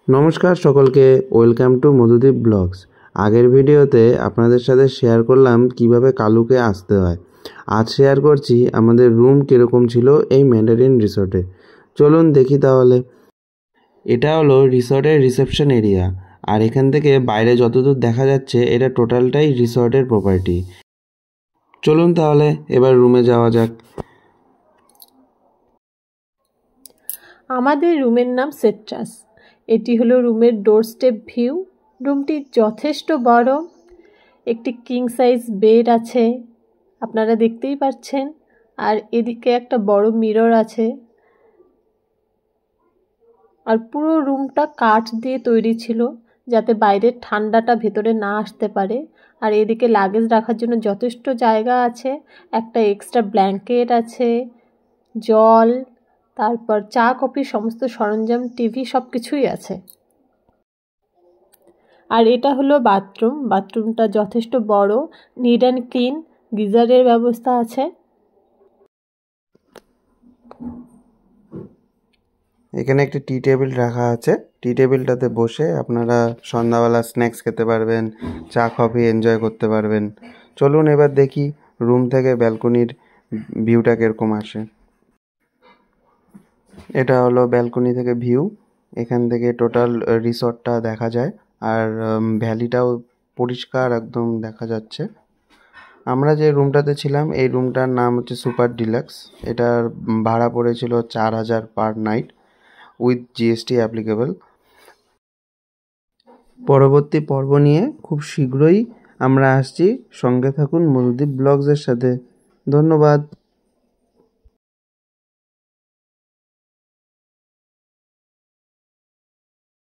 নমস্কার সকলকে, welcome to মধুদীপ blogs. আগের ভিডিওতে আপনাদের সাথে শেয়ার করলাম কিভাবে কালুকে আসতে হয়। আজ শেয়ার করছি আমাদের রুম কীরকম ছিল এই ম্যান্ডারিন রিসর্টে। চলুন দেখি তাহলে। এটা হলো রিসর্টের রিসেপশন এরিয়া, আর এখান থেকে বাইরে যতদূর দেখা যাচ্ছে এটা টোটালটাই রিসর্টের প্রপার্টি। চলুন তাহলে এবার রুমে যাওয়া যাক। আমাদের রুমের নাম সেট্রাস। এটি হলো রুমের ডোর স্টেপ ভিউ। রুমটি যথেষ্ট বড়। একটি কিং সাইজ বেড আছে, আপনারা দেখতেই পাচ্ছেন। আর এদিকে একটা বড় মিরর আছে। আর পুরো রুমটা কাঠ দিয়ে তৈরি ছিল, যাতে বাইরের ঠান্ডাটা ভেতরে না আসতে পারে। আর এদিকে লাগেজ রাখার জন্য যথেষ্ট জায়গা আছে। একটা এক্সট্রা ব্ল্যাঙ্কেট আছে, জল, তারপর চা কফি সমস্ত সরঞ্জাম, টিভি সব কিছুই আছে। আর এটা হলো বাথরুম। বাথরুমটা যথেষ্ট বড়, নিট অ্যান্ড ক্লিন, গিজারের ব্যবস্থা আছে। এখানে একটি টি টেবিল রাখা আছে। টি টেবিলটাতে বসে আপনারা সন্ধ্যাবেলা স্ন্যাক্স খেতে পারবেন, চা কফি এনজয় করতে পারবেন। চলুন এবার দেখি রুম থেকে ব্যালকনির ভিউটা কীরকম আসে। এটা হলো ব্যালকনি থেকে ভিউ। এখান থেকে টোটাল রিসর্টটা দেখা যায়, আর ভ্যালিটাও পরিষ্কার একদম দেখা যাচ্ছে। আমরা যে রুমটাতে ছিলাম এই রুমটার নাম হচ্ছে সুপার ডিলাক্স। এটার ভাড়া পড়েছিল 4000 per night with GST applicable. পরবর্তী পর্ব নিয়ে খুব শীঘ্রই আমরা আসছি। সঙ্গে থাকুন মধুদীপ ব্লগসের সাথে। ধন্যবাদ।